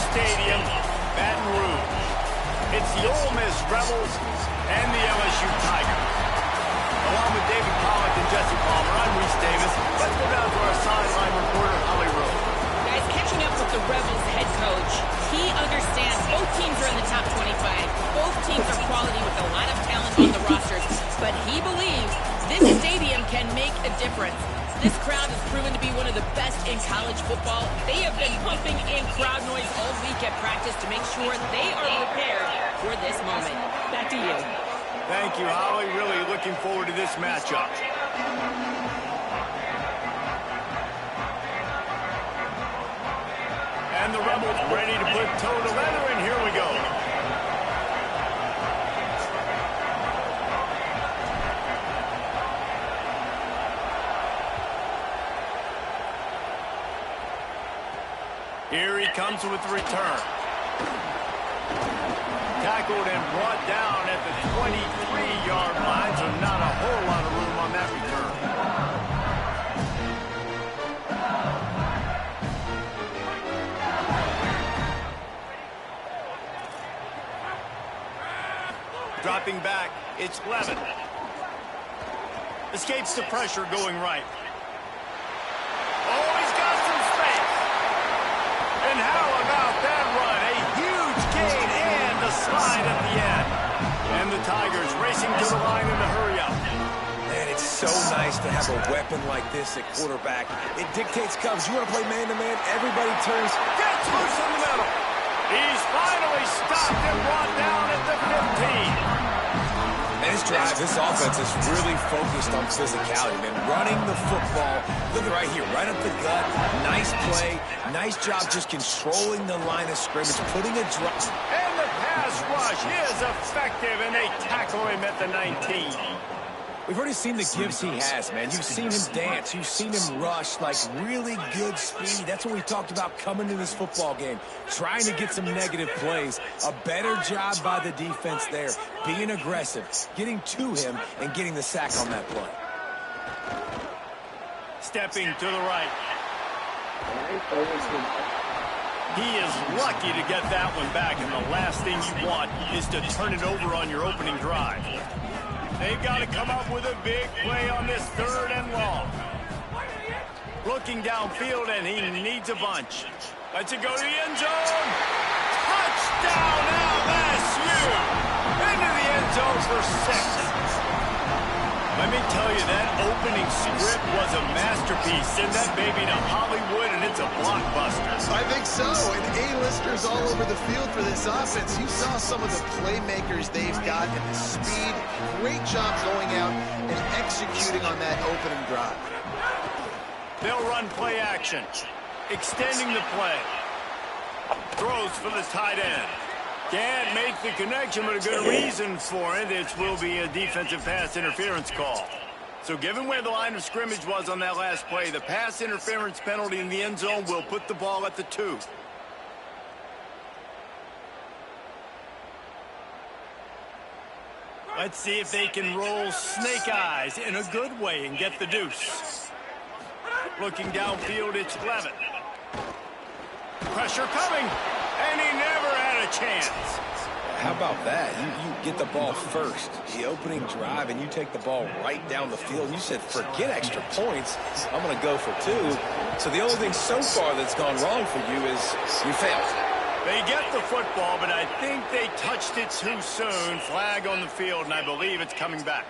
Stadium, Baton Rouge. It's the Ole Miss Rebels and the LSU Tigers. Along with David Pollack and Jesse Palmer, I'm Reese Davis. Let's go down to our sideline reporter, Holly Rowe. Guys, catching up with the Rebels head coach, he understands both teams are in the top 25. Both teams are quality with a lot of talent on the rosters, but he believes this stadium can make a difference. This crowd has proven to be one of the best in college football. They have been pumping in crowd noise all week at practice to make sure they are prepared for this moment. Back to you. Thank you, Holly. Really looking forward to this matchup. And the Rebels ready to put toe to leather, and here we go. Here he comes with the return. Tackled and brought down at the 23-yard line, so not a whole lot of room on that return. Dropping back, it's Levin. Escapes the pressure going right. Oh, he's got some space. And how about that run? A huge gain and a slide at the end. And the Tigers racing to the line in the hurry up. Man, it's so nice to have a weapon like this at quarterback. It dictates coverage. You want to play man-to-man, everybody turns. Gets loose in the middle. He's finally stopped and brought down at the 15. And this drive, this offense is really focused on physicality, man. Running the football. Look at right here, right up the gut. Nice play. Nice job just controlling the line of scrimmage, putting a drop. And the pass rush is effective, and they tackle him at the 19. We've already seen the gifts he has, man. You've seen him dance. You've seen him rush, like really good speed. That's what we talked about coming to this football game. Trying to get some negative plays. A better job by the defense there. Being aggressive, getting to him, and getting the sack on that play. Stepping to the right. He is lucky to get that one back, and the last thing you want is to turn it over on your opening drive. They've got to come up with a big play on this 3rd and long. Looking downfield, and he needs a bunch. Lets it go to the end zone. Touchdown, LSU! Into the end zone for 6. Let me tell you, that opening script was a masterpiece. Send that baby to Hollywood, and it's a blockbuster. I think so, and A-listers all over the field for this offense. You saw some of the playmakers they've got and the speed. Great job going out and executing on that opening drive. They'll run play action, extending the play. Throws for the tight end. Can't make the connection, but a good reason for it. It will be a defensive pass interference call. So given where the line of scrimmage was on that last play, the pass interference penalty in the end zone will put the ball at the 2. Let's see if they can roll snake eyes in a good way and get the deuce. Looking downfield, it's Levitt. Pressure coming, and he never had a chance. How about that? You get the ball first, the opening drive, and you take the ball right down the field. And you said, forget extra points. I'm going to go for 2. So the only thing so far that's gone wrong for you is you failed. They get the football, but I think they touched it too soon. Flag on the field, and I believe it's coming back.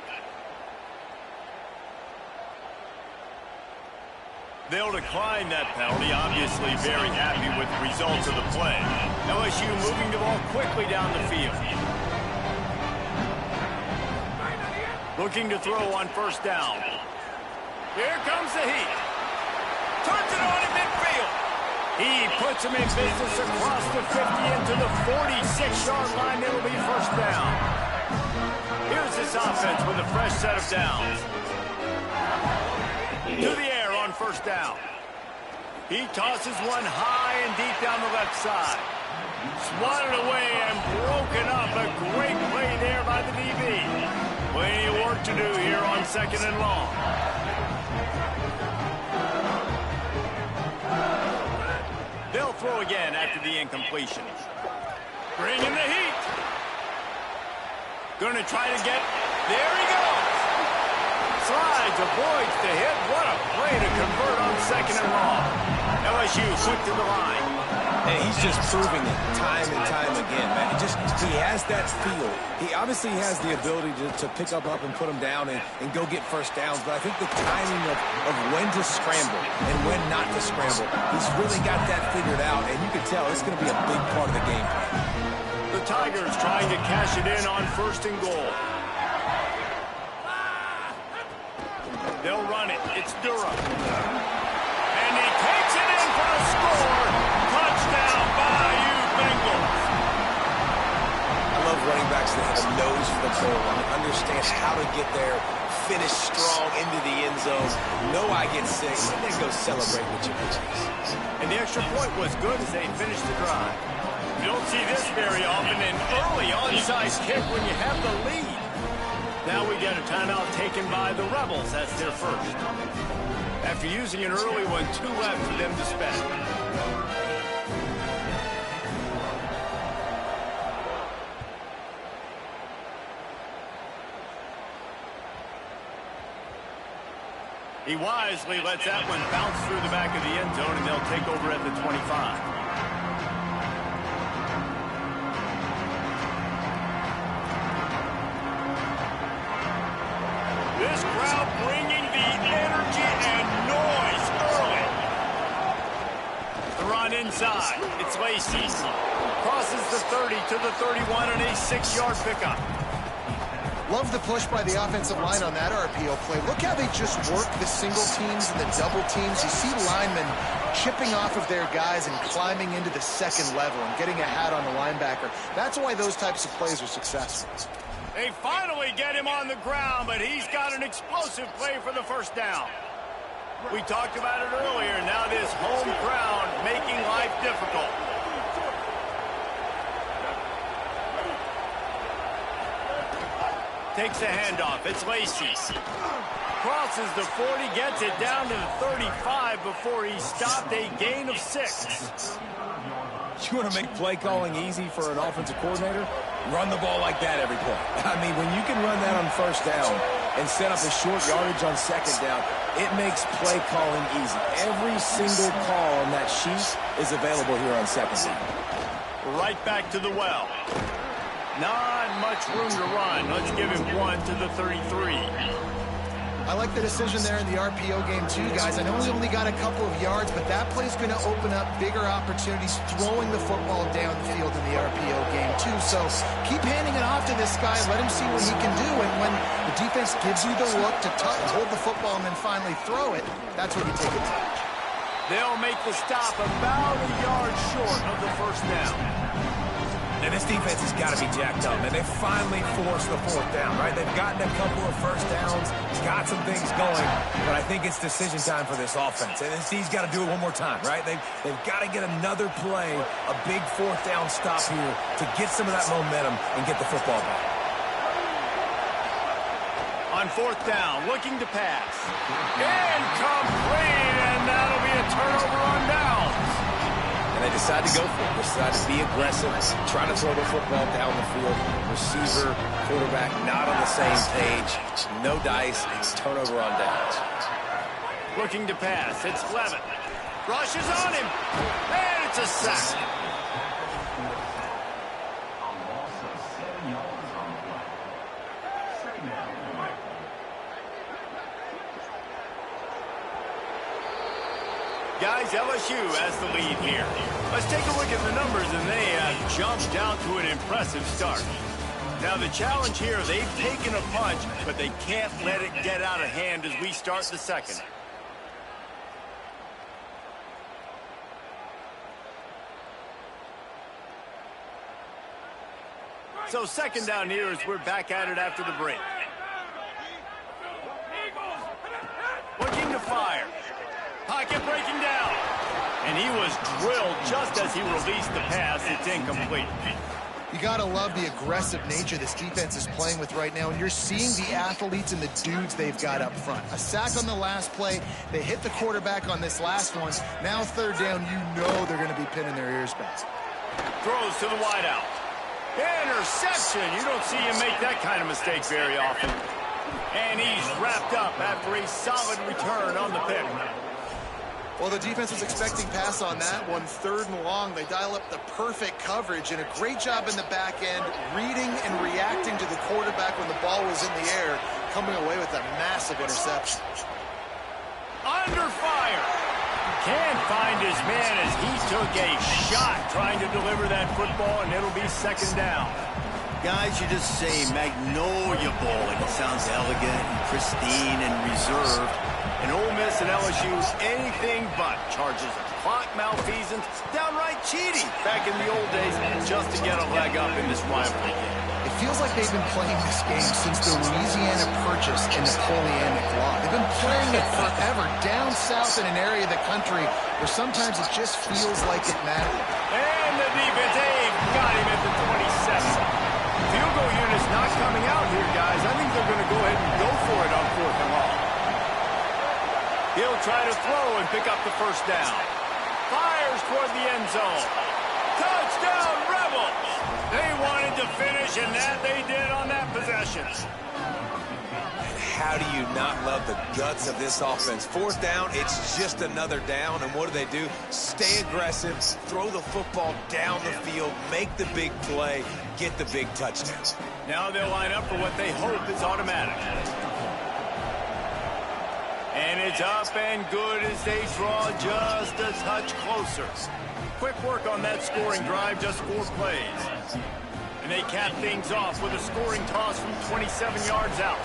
They'll decline that penalty, obviously very happy with the results of the play. LSU moving the ball quickly down the field. Looking to throw on first down. Here comes the heat. Turns it on in midfield. He puts him in business across the 50 into the 46-yard line. It'll be first down. Here's this offense with a fresh set of downs. To the air on first down. He tosses one high and deep down the left side. Swatted away and broken up. A great play there by the DB. Plenty of work to do here on second and long. They'll throw again after the incompletion. Bringing the heat. Gonna try to get... There he goes. Slides, avoids the hit. What a play to convert on second and long. LSU quick to the line. And he's just proving it time and time again, man. He has that feel. He obviously has the ability to pick up and put them down and go get first downs. But I think the timing of when to scramble and when not to scramble, he's really got that figured out. And you can tell it's going to be a big part of the game plan. The Tigers trying to cash it in on first and goal. They'll run it. It's Durham. And he takes it in for a score. Touchdown, Bayou Bengals. I love running backs that have a nose for the goal line, understand how to get there, finish strong into the end zone, know I get 6, and then go celebrate with your buddies. And the extra point was good as they finished the drive. You don't see this very often, an early onside kick when you have the lead. Now we get a timeout taken by the Rebels. That's their first. After using an early one, 2 left for them to spend. He wisely lets that one bounce through the back of the end zone, and they'll take over at the 25. This crowd bringing the energy and noise early. The run inside. It's Lacey. Crosses the 30 to the 31 on a 6-yard pickup. Love the push by the offensive line on that RPO play. Look how they just work the single teams and the double teams. You see linemen chipping off of their guys and climbing into the second level and getting a hat on the linebacker. That's why those types of plays are successful. They finally get him on the ground, but he's got an explosive play for the first down. We talked about it earlier. Now this home crowd making life difficult. Takes the handoff. It's Lacey. Crosses the 40, gets it down to the 35 before he stopped. A gain of 6. You want to make play calling easy for an offensive coordinator? Run the ball like that every play. I mean, when you can run that on first down and set up a short yardage on second down, it makes play calling easy. Every single call on that sheet is available here on second down. Right back to the well. Not much room to run. Let's give him 1 to the 33. I like the decision there in the RPO game too, guys. I know he only got a couple of yards, but that play's going to open up bigger opportunities throwing the football downfield in the RPO game too. So keep handing it off to this guy. Let him see what he can do. And when the defense gives you the look to hold the football and then finally throw it, that's when you take it. They'll make the stop about a yard short of the first down. And this defense has got to be jacked up, man. They finally forced the 4th down, right? They've gotten a couple of first downs, got some things going, but I think it's decision time for this offense. And NC's got to do it one more time, right? They've got to get another play, a big 4th down stop here to get some of that momentum and get the football back. On fourth down, looking to pass. Incomplete, and that'll be a turnover on downs. And they decide to go for it. They decide to be aggressive, trying to throw the football down the field. Receiver, quarterback, not on the same page. No dice. It's turnover on downs. Looking to pass. It's Levitt. Rushes on him. And it's a sack. Guys, LSU has the lead here. Let's take a look at the numbers, and they have jumped out to an impressive start. Now, the challenge here, they've taken a punch, but they can't let it get out of hand as we start the second. So second down here as we're back at it after the break. Looking to fire. Pocket breaking down. And he was drilled just as he released the pass. It's incomplete. You got to love the aggressive nature this defense is playing with right now, and you're seeing the athletes and the dudes they've got up front. A sack on the last play. They hit the quarterback on this last one. Now third down, you know they're going to be pinning their ears back. Throws to the wideout. Interception. You don't see him make that kind of mistake very often. And he's wrapped up after a solid return on the pick. Well, the defense was expecting pass on that one. Third and long, they dial up the perfect coverage and a great job in the back end, reading and reacting to the quarterback when the ball was in the air, coming away with a massive interception. Under fire. Can't find his man as he took a shot trying to deliver that football, and it'll be second down. Guys, you just say Magnolia Bowl, and it sounds elegant and pristine and reserved. And Ole Miss and LSU, anything but. Charges of clock malfeasance, downright cheating back in the old days just to get a leg up in this rivalry game. It feels like they've been playing this game since the Louisiana Purchase and Napoleonic Law. They've been playing it forever down south in an area of the country where sometimes it just feels like it mattered. And the defense, they've got him at the 27. Field goal unit's not coming out here, guys. I think they're going to go ahead and go for it on fourth and long. He'll try to throw and pick up the first down. Fires toward the end zone. Touchdown, Rebels! They wanted to finish, and that they did on that possession. How do you not love the guts of this offense? Fourth down, it's just another down, and what do? Stay aggressive, throw the football down the field, make the big play, get the big touchdown. Now they'll line up for what they hope is automatic. And it's up and good as they draw just a touch closer. Quick work on that scoring drive, just 4 plays. And they cap things off with a scoring toss from 27 yards out.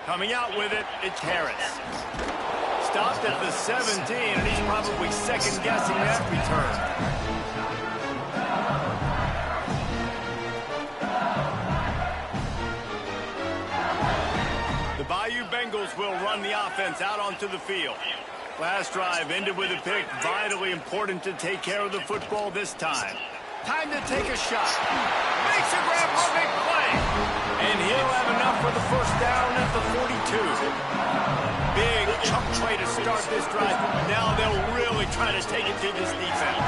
Coming out with it, it's Harris. Stopped at the 17, and he's probably second-guessing that return. The Bayou Bengals will run the offense out onto the field. Last drive ended with a pick. Vitally important to take care of the football this time. Time to take a shot. Makes a grab for a big play. And he'll have enough for the first down at the 42. Big chunk play to start this drive. Now they'll really try to take it to this defense.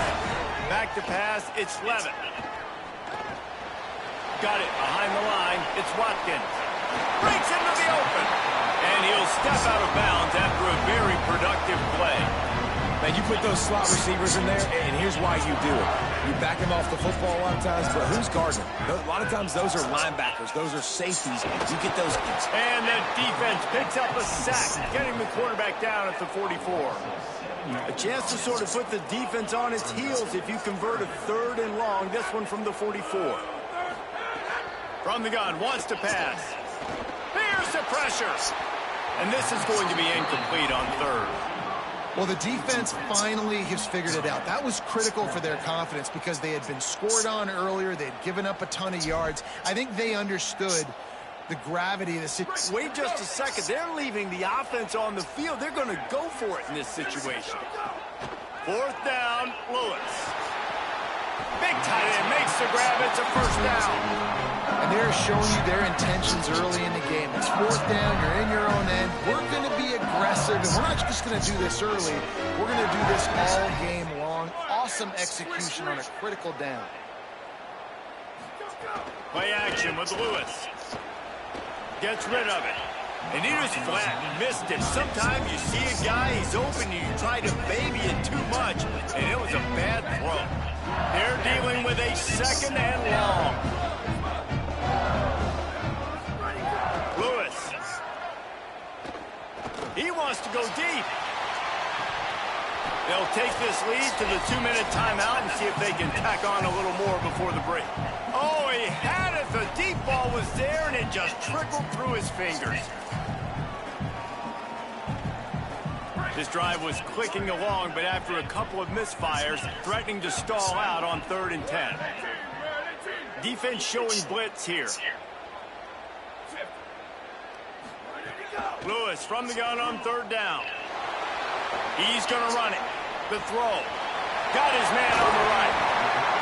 Back to pass, it's Levitt. Got it behind the line. It's Watkins. Breaks into the open. And he'll step out of bounds after a very productive play. Man, you put those slot receivers in there, and here's why you do it. You back them off the football a lot of times, but who's guarding them? A lot of times those are linebackers. Those are safeties. You get those kids. And the defense picks up a sack, getting the quarterback down at the 44. A chance to sort of put the defense on its heels if you convert a third and long. This one from the 44. From the gun, wants to pass. Here's the pressure. And this is going to be incomplete on third. Well, the defense finally has figured it out. That was critical for their confidence because they had been scored on earlier. They had given up a ton of yards. I think they understood the gravity of the situation. Wait just a second. They're leaving the offense on the field. They're going to go for it in this situation. Fourth down, Lewis. Big tight end makes the grab. It's a first down. And they're showing you their intentions early in the game. It's fourth down. You're in your own end. We're going to be aggressive, and we're not just going to do this early. We're going to do this all game long. Awesome execution on a critical down. Play action with Lewis. Gets rid of it. And he just flat missed it. Sometimes you see a guy, he's open, and you try to baby it too much, and it was a bad throw. They're dealing with a second and long. Lewis. He wants to go deep. They'll take this lead to the 2-minute timeout and see if they can tack on a little more before the break. Oh, he had it. The deep ball was there, and it just trickled through his fingers. This drive was clicking along, but after a couple of misfires, threatening to stall out on 3rd and 10. Defense showing blitz here. Lewis from the gun on 3rd down. He's going to run it. The throw. Got his man on the right.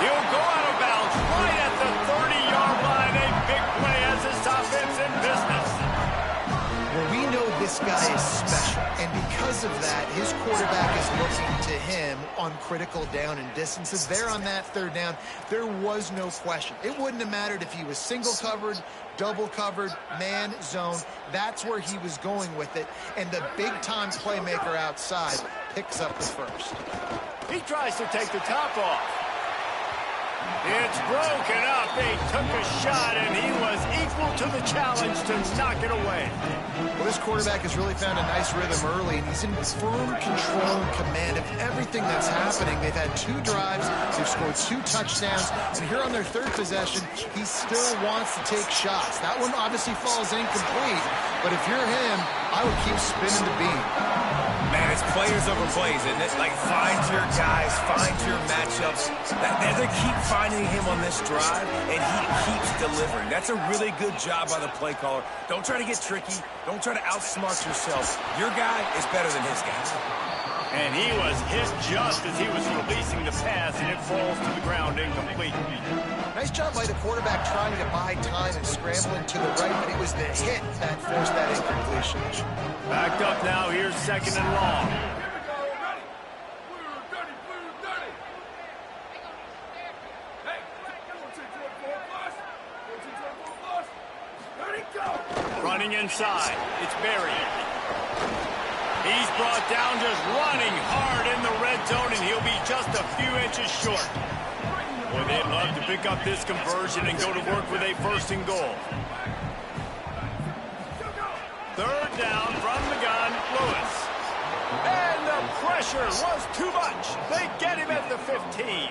He'll go out of bounds right at the 30-yard line. A big play as this offense in business. Well, we know this guy is special, and because of that, his quarterback is looking to him on critical down and distances. There on that 3rd down, there was no question. It wouldn't have mattered if he was single covered, double covered, man, zone. That's where he was going with it, and the big-time playmaker outside picks up the first. He tries to take the top off. It's broken up. They took a shot, and he was equal to the challenge to knock it away. Well, this quarterback has really found a nice rhythm early, and he's in firm control and command of everything that's happening. They've had 2 drives. They've scored 2 touchdowns. And here on their 3rd possession, he still wants to take shots. That one obviously falls incomplete, but if you're him, I would keep spinning the beam. Man, it's players over plays, isn't it? Like, find your guys, find your matchups. They keep finding him on this drive, and he keeps delivering. That's a really good job by the play caller. Don't try to get tricky. Don't try to outsmart yourself. Your guy is better than his guy. And he was hit just as he was releasing the pass, and it falls to the ground incomplete. Nice job by the quarterback trying to buy time and scrambling to the right, but it was the hit that forced that incompletion. Backed up now. Here's 2nd and long. Running inside. It's Berry. He's brought down just running hard in the red zone, and he'll be just a few inches short. Boy, they'd love to pick up this conversion and go to work with a 1st and goal. 3rd down from the gun, Lewis. And the pressure was too much. They get him at the 15.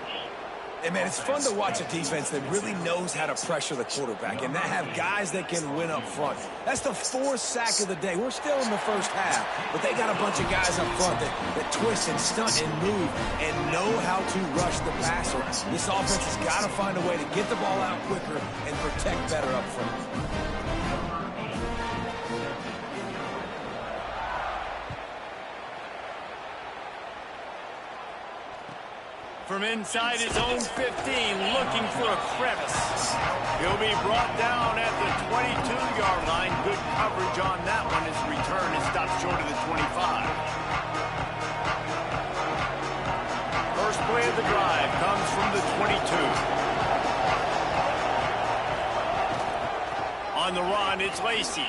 And, man, it's fun to watch a defense that really knows how to pressure the quarterback and that have guys that can win up front. That's the 4th sack of the day. We're still in the first half, but they got a bunch of guys up front that twist and stunt and move and know how to rush the passer. This offense has got to find a way to get the ball out quicker and protect better up front. From inside his own 15, looking for a crevice. He'll be brought down at the 22-yard line. Good coverage on that one. His return is stopped short of the 25. First play of the drive comes from the 22. On the run, it's Lacey.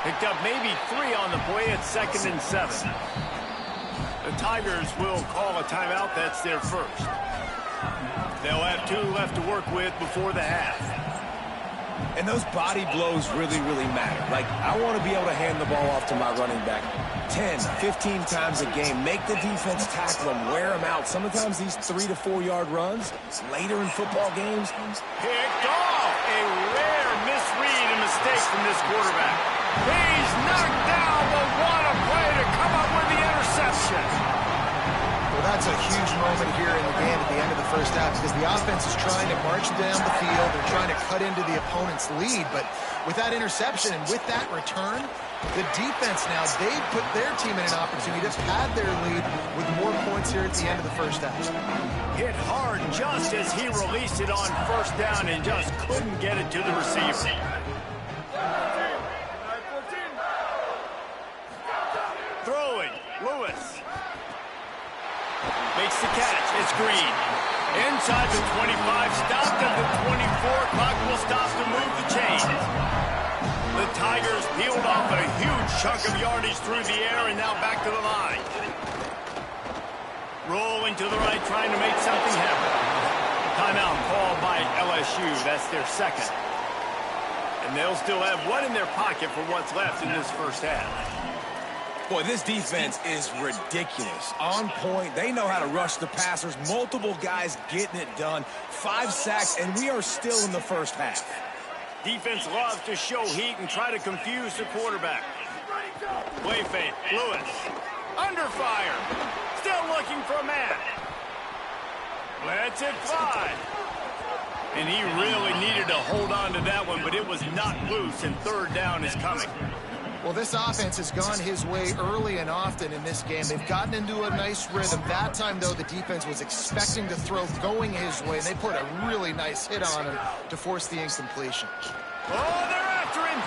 Picked up maybe 3 on the play at 2nd and 7. The Tigers will call a timeout. That's their first. They'll have 2 left to work with before the half. And those body blows really, really matter. Like, I want to be able to hand the ball off to my running back 10, 15 times a game. Make the defense tackle them, wear them out. Sometimes these 3 to 4 yard runs later in football games. Picked off. A rare misread and mistake from this quarterback. He's knocked down, but what a play to come up with the interception. Well, that's a huge moment here in the game at the end of the first half because the offense is trying to march down the field. They're trying to cut into the opponent's lead, but with that interception and with that return, The defense now, they put their team in an opportunity to pad their lead with more points here at the end of the first half. Hit hard just as he released it on first down and just couldn't get it to the receiver. Throwing, Lewis. Makes the catch, it's Green. Inside the 25, stopped at the 24. Clock will stop to move the chains. The Tigers peeled off a huge chunk of yardage through the air and now back to the line. Rolling to the right, trying to make something happen. Timeout called by LSU. That's their second. And they'll still have one in their pocket for what's left in this first half. Boy, this defense is ridiculous. On point. They know how to rush the passers. Multiple guys getting it done. 5 sacks, and we are still in the first half. Defense loves to show heat and try to confuse the quarterback. Play fake. Lewis. Under fire. Still looking for a man. Lets it fly. And he really needed to hold on to that one, but it was not loose, and third down is coming. Well, this offense has gone his way early and often in this game. They've gotten into a nice rhythm. That time, though, the defense was expecting to throw going his way, and they put a really nice hit on him to force the incompletion. Oh, they're after him.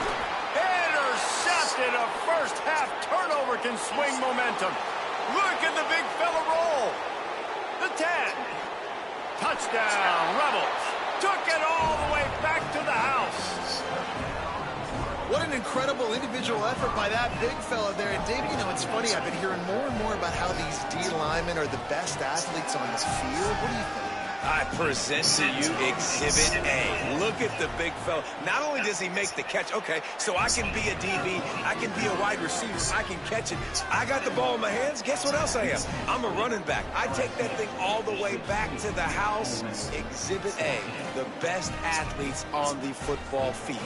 Intercepted. A first-half turnover can swing momentum. Look at the big fella roll. The 10. Touchdown, Rebels. Took it all the way back to the house. What an incredible individual effort by that big fella there. And, Dave, you know, it's funny. I've been hearing more and more about how these D linemen are the best athletes on the field. What do you think? I present to you Exhibit A. Look at the big fella. Not only does he make the catch, okay, so I can be a DB, I can be a wide receiver, I can catch it. I got the ball in my hands. Guess what else I am? I'm a running back. I take that thing all the way back to the house. Exhibit A, the best athletes on the football field.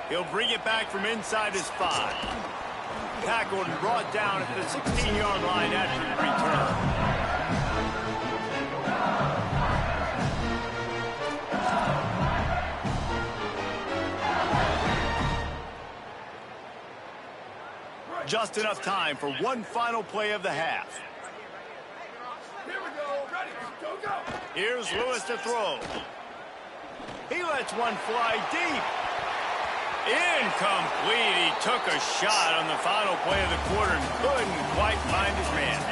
He'll bring it back from inside his 5. Tackled and brought down at the 16-yard line after the return. Just enough time for one final play of the half. Here we go. Ready. Go, go. Here's Lewis to throw. He lets one fly deep. Incomplete. He took a shot on the final play of the quarter and couldn't quite find his man.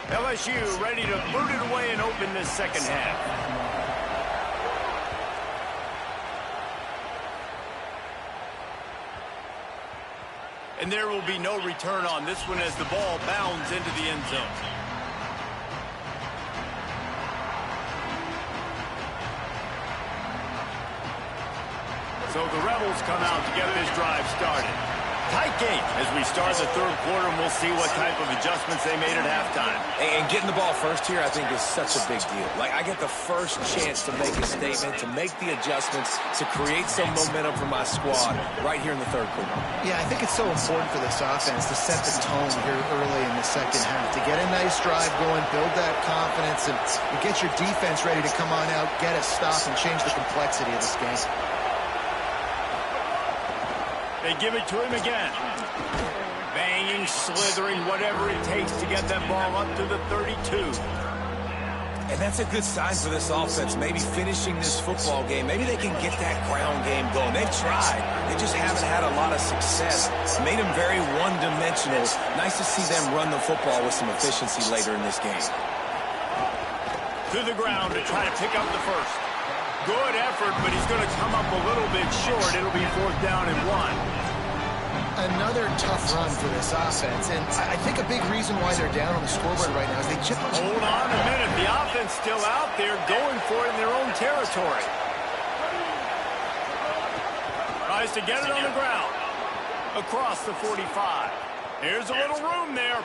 LSU ready to boot it away and open this second half. And there will be no return on this one as the ball bounds into the end zone. So the Rebels come out to get this drive started. Tight game as we start the third quarter, and we'll see what type of adjustments they made at halftime. And getting the ball first here, I think, is such a big deal. Like, I get the first chance to make a statement, to make the adjustments, to create some momentum for my squad right here in the third quarter. Yeah, I think it's so important for this offense to set the tone here early in the second half, to get a nice drive going, build that confidence, and get your defense ready to come on out, get a stop, and change the complexity of this game. They give it to him again. Banging, slithering, whatever it takes to get that ball up to the 32. And that's a good sign for this offense, maybe finishing this football game. Maybe they can get that ground game going. They've tried. They just haven't had a lot of success. It's made them very one-dimensional. Nice to see them run the football with some efficiency later in this game. To the ground to try to pick up the first. Good effort, but he's going to come up a little bit short. It'll be 4th down and 1. Another tough run for this offense, and I think a big reason why they're down on the scoreboard right now is they just... Hold on a minute. The offense still out there going for it in their own territory. Tries to get it on the ground. Across the 45. Here's a little room there.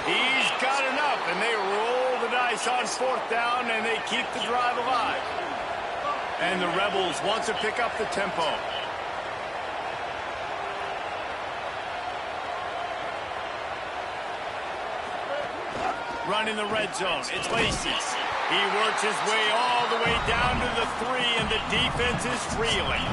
He's got enough, and they roll the dice on 4th down, and they keep the drive alive. And the Rebels want to pick up the tempo. Run in the red zone. It's Lacey. He works his way all the way down to the 3, and the defense is reeling.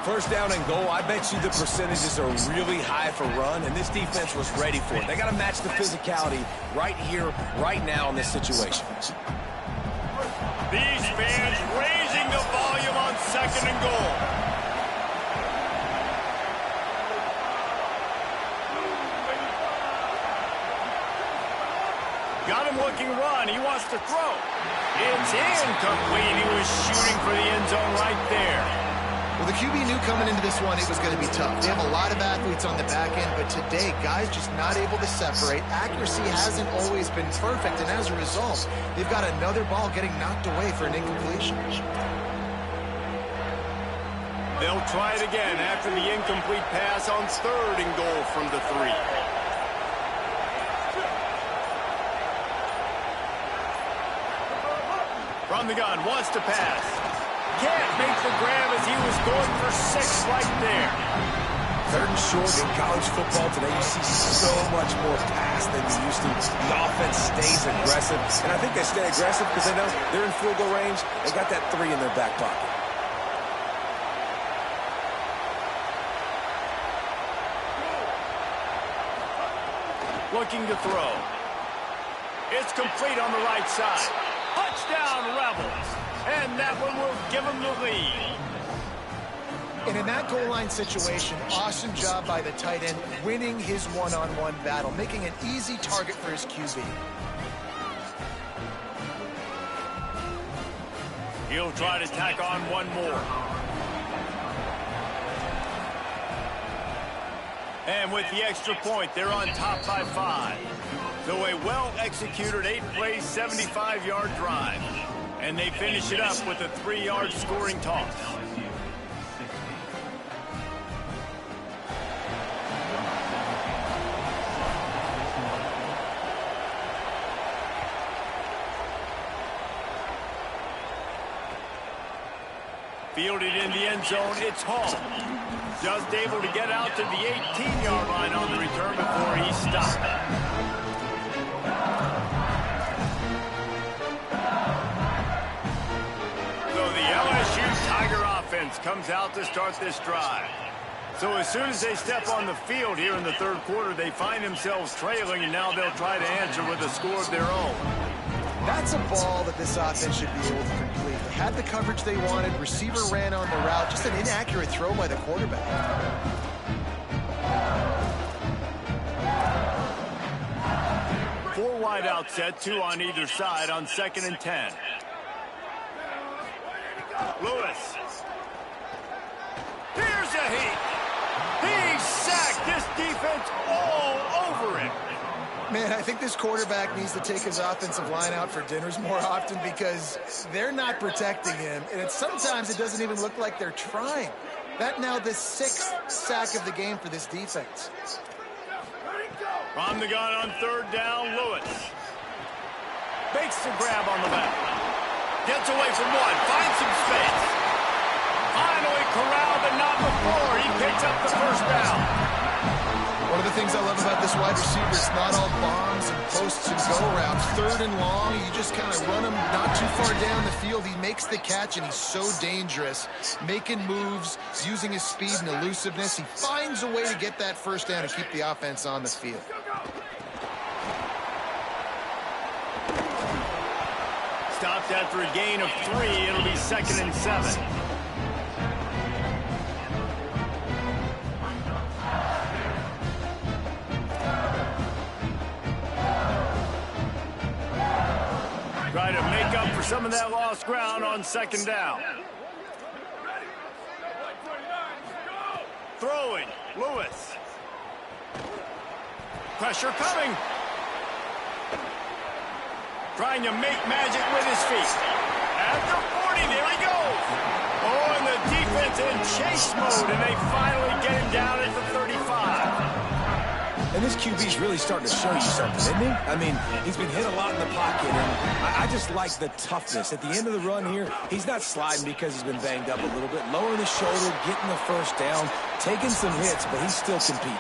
First down and goal, I bet you the percentages are really high for run, and this defense was ready for it. They got to match the physicality right here, right now in this situation. These fans raising the volume on 2nd and goal. Got him looking run. He wants to throw. It's incomplete. He was shooting for the end zone right there. Well, the QB knew coming into this one it was going to be tough. They have a lot of athletes on the back end, but today, guys just not able to separate. Accuracy hasn't always been perfect, and as a result, they've got another ball getting knocked away for an incompletion. They'll try it again after the incomplete pass on 3rd and goal from the 3. From the gun, wants to pass. Can't make the grab as he was going for 6 right there. 3rd and short in college football today, you see so much more pass than you used to. The offense stays aggressive, and I think they stay aggressive because they know they're in field goal range. They got that 3 in their back pocket. Looking to throw. It's complete on the right side. Touchdown, Rebels. And that one will give them the lead. And in that goal line situation, awesome job by the tight end, winning his one-on-one battle, making an easy target for his QB. He'll try to tack on one more. And with the extra point, they're on top by 5. So a well-executed 8-play, 75-yard drive. And they finish it up with a 3-yard scoring toss. Fielded in the end zone, it's Hall. Just able to get out to the 18-yard line on the return before he stopped. Comes out to start this drive. So as soon as they step on the field here in the 3rd quarter, they find themselves trailing, and now they'll try to answer with a score of their own. That's a ball that this offense should be able to complete. They had the coverage they wanted. Receiver ran on the route. Just an inaccurate throw by the quarterback. 4 wide out set, 2 on either side on 2nd and 10. Lewis. Here's a heat. He sacked this defense all over him. Man, I think this quarterback needs to take his offensive line out for dinners more often because they're not protecting him. And sometimes it doesn't even look like they're trying. That now the 6th sack of the game for this defense. From the gun on 3rd down, Lewis. Makes the grab on the back. Gets away from 1. Finds some space. Finally corralled, but not before. He picks up the 1st down. One of the things I love about this wide receiver, it's not all bombs and posts and go routes. 3rd and long, you just kind of run him not too far down the field. He makes the catch, and he's so dangerous. Making moves, using his speed and elusiveness. He finds a way to get that 1st down and keep the offense on the field. Stopped after a gain of 3. It'll be 2nd and 7. Try to make up for some of that lost ground on 2nd down. Throwing, Lewis. Pressure coming. Trying to make magic with his feet. After 40, there he goes. Oh, and the defense in chase mode, and they finally get him down at the 35. And this QB's really starting to show you something, isn't he? I mean, he's been hit a lot in the pocket, and I just like the toughness. At the end of the run here, he's not sliding because he's been banged up a little bit. Lowering his shoulder, getting the first down, taking some hits, but he's still competing.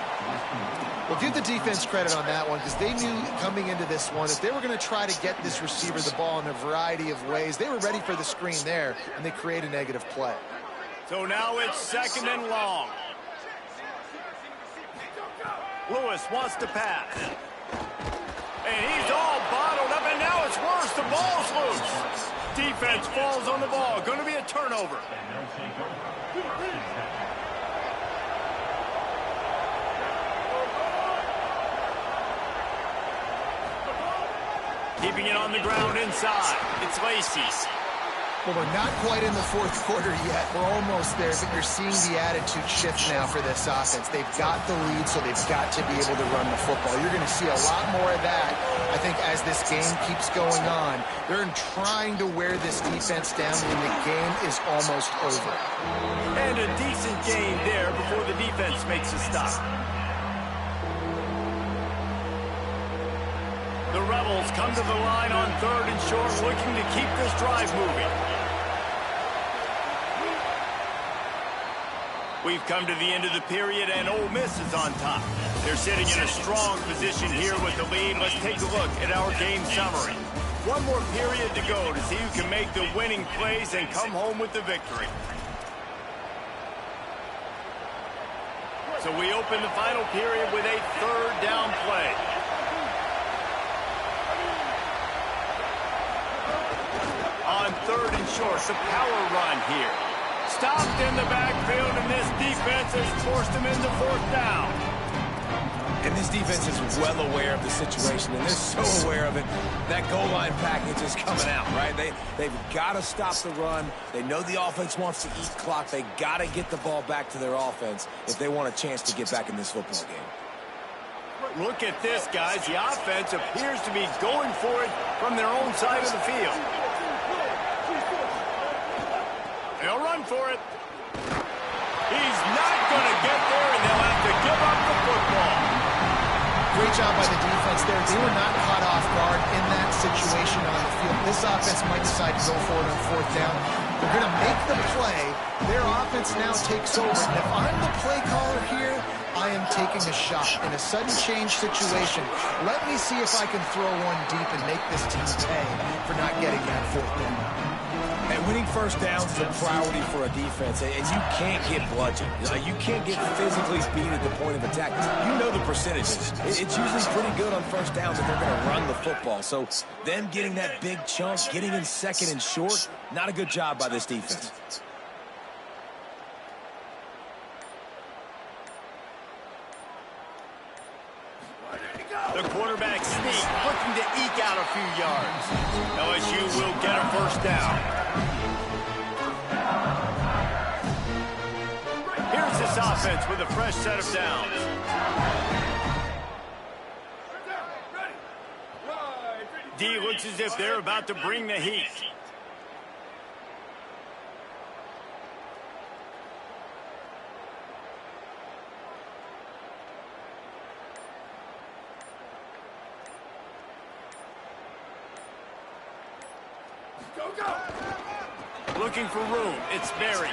Well, give the defense credit on that one because they knew coming into this one, if they were going to try to get this receiver the ball in a variety of ways, they were ready for the screen there, and they create a negative play. So now it's 2nd and long. Lewis wants to pass. And he's all bottled up, and now it's worse. The ball's loose. Defense falls on the ball. Going to be a turnover. Keeping it on the ground inside. It's Lacy. Well, we're not quite in the 4th quarter yet. We're almost there, but you're seeing the attitude shift now for this offense. They've got the lead, so they've got to be able to run the football. You're going to see a lot more of that, I think, as this game keeps going on. They're trying to wear this defense down, and the game is almost over. And a decent game there before the defense makes a stop. The Rebels come to the line on 3rd and short, looking to keep this drive moving. We've come to the end of the period, and Ole Miss is on top. They're sitting in a strong position here with the lead. Let's take a look at our game summary. One more period to go to see who can make the winning plays and come home with the victory. So we open the final period with a 3rd down play. On 3rd and short, the power run here. Stopped in the backfield, and this defense has forced him into 4th down. And this defense is well aware of the situation, and they're so aware of it. That goal line package is coming out, right? They've got to stop the run. They know the offense wants to eat clock. They got to get the ball back to their offense if they want a chance to get back in this football game. Look at this, guys. The offense appears to be going for it from their own side of the field. They'll run for it. He's not going to get there, and they'll have to give up the football. Great job by the defense there. They were not caught off guard in that situation on the field. This offense might decide to go for it on 4th down. They're going to make the play. Their offense now takes over. And if I'm the play caller here, I am taking a shot in a sudden change situation. Let me see if I can throw one deep and make this team pay for not getting that 4th down. And winning 1st downs is a priority for a defense, and you can't get bludgeoned. You can't get physically beat at the point of attack. You know the percentages. It's usually pretty good on 1st down that they're going to run the football. So them getting that big chunk, getting in 2nd and short, not a good job by this defense. The quarterback sneak, looking to eke out a few yards. LSU will get a 1st down. Here's this offense with a fresh set of downs. D looks as if they're about to bring the heat. Looking for room. It's Berry.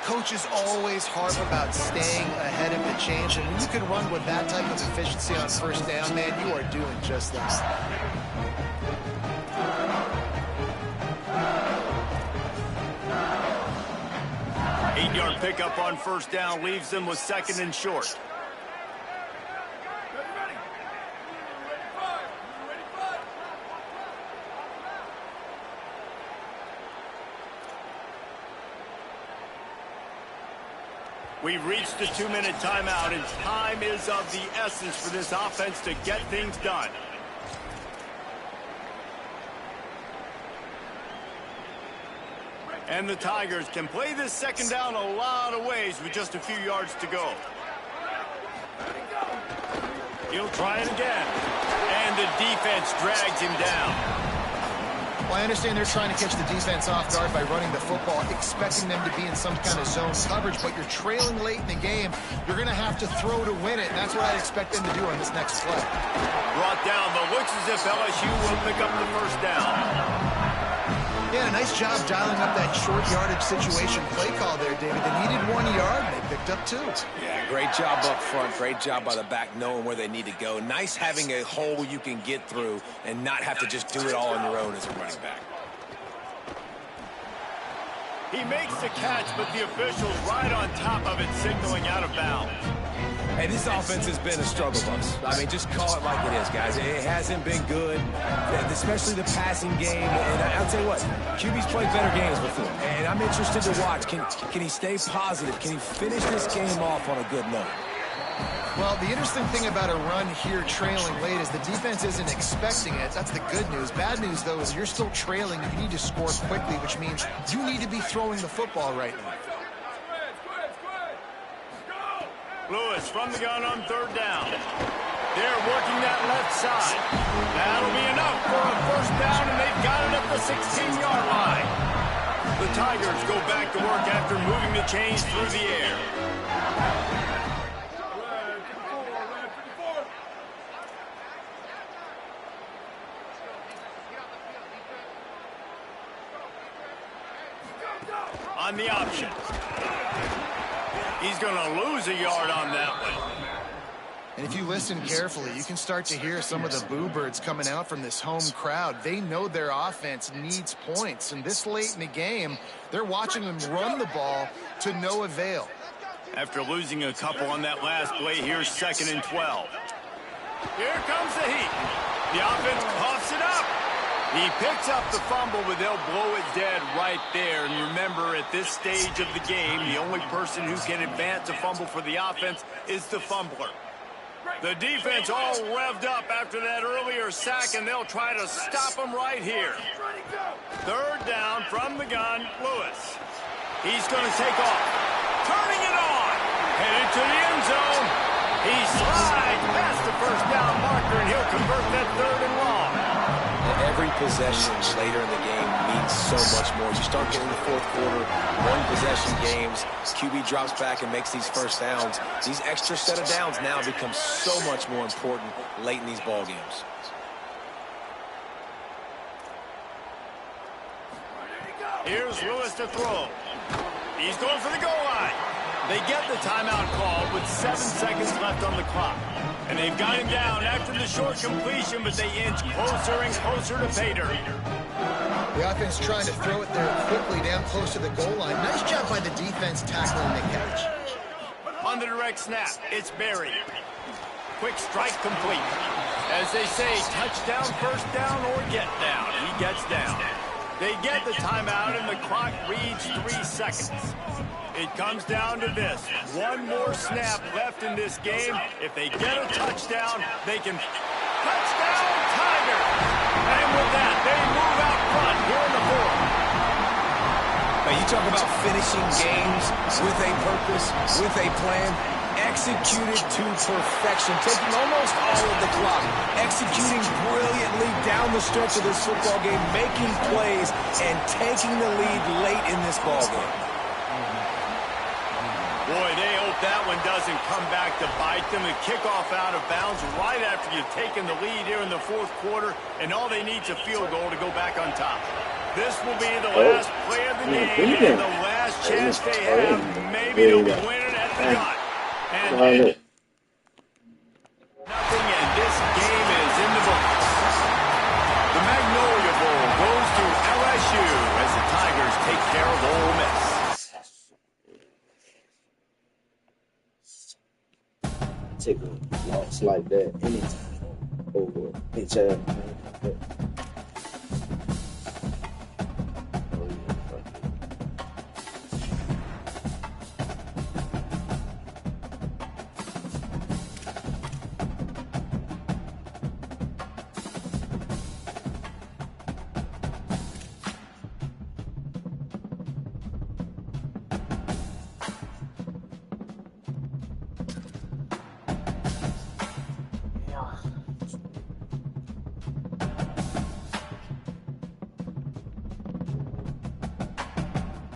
Coaches always harp about staying ahead of the change, and when you can run with that type of efficiency on 1st down, man, you are doing just that. Eight-yard pickup on 1st down leaves them with 2nd and short. We've reached the 2-minute timeout, and time is of the essence for this offense to get things done. And the Tigers can play this 2nd down a lot of ways with just a few yards to go. He'll try it again. And the defense drags him down. Well, I understand they're trying to catch the defense off guard by running the football, expecting them to be in some kind of zone coverage, but you're trailing late in the game. You're going to have to throw to win it, and that's what I'd expect them to do on this next play. Brought down, but looks as if LSU will pick up the first down. Yeah, nice job dialing up that short yardage situation play call there, David. They needed 1 yard, and they picked up 2. Yeah, great job up front. Great job by the back knowing where they need to go. Nice having a hole you can get through and not have to just do it all on your own as a running back. He makes the catch, but the officials right on top of it, signaling out of bounds. Hey, this offense has been a struggle bus. I mean, just call it like it is, guys. It hasn't been good, especially the passing game. And I'll tell you what, QB's played better games before. And I'm interested to watch. Can he stay positive? Can he finish this game off on a good note? Well, the interesting thing about a run here trailing late is the defense isn't expecting it. That's the good news. Bad news, though, is you're still trailing. You need to score quickly, which means you need to be throwing the football right now. Lewis from the gun on third down. They're working that left side. That'll be enough for a first down, and they've got it up the 16-yard line. The Tigers go back to work after moving the chains through the air. On the option. He's going to lose a yard on that one. And if you listen carefully, you can start to hear some of the boo birds coming out from this home crowd. They know their offense needs points. And this late in the game, they're watching them run the ball to no avail. After losing a couple on that last play, here's 2nd and 12. Here comes the heat. The offense coughs it up. He picks up the fumble, but they'll blow it dead right there. And remember, at this stage of the game, the only person who can advance a fumble for the offense is the fumbler. The defense all revved up after that earlier sack, and they'll try to stop him right here. Third down from the gun, Lewis. He's going to take off. Turning it on. Headed to the end zone. He slides past the first down marker, and he'll convert that 3rd and long. Every possession later in the game means so much more. You start getting the 4th quarter, 1-possession games, QB drops back and makes these first downs. These extra set of downs now become so much more important late in these ball games. Here's Lewis to throw. He's going for the goal line. They get the timeout called with 7 seconds left on the clock. And they've got him down after the short completion, but they inch closer and closer to pay dirt. The offense trying to throw it there quickly down close to the goal line. Nice job by the defense tackling the catch. On the direct snap, it's Berry. Quick strike complete. As they say, touchdown, first down, or get down. He gets down. They get the timeout, and the clock reads 3 seconds. It comes down to this. One more snap left in this game. If they get a touchdown, they can... Touchdown, Tiger! And with that, they move out front here in the 4th. Now, you talk about finishing games with a purpose, with a plan, executed to perfection, taking almost all of the clock, executing brilliantly down the stretch of this football game, making plays, and taking the lead late in this ball game. Boy, they hope that one doesn't come back to bite them. The kickoff out of bounds right after you've taken the lead here in the 4th quarter, and all they need is a field goal to go back on top. This will be the last play of the game and the last chance they have maybe to win it at the gun. And nothing, and this game is in the books. The Magnolia Bowl goes to LSU as the Tigers take care of Ole Miss. Take a loss like that anytime over a bitch ass.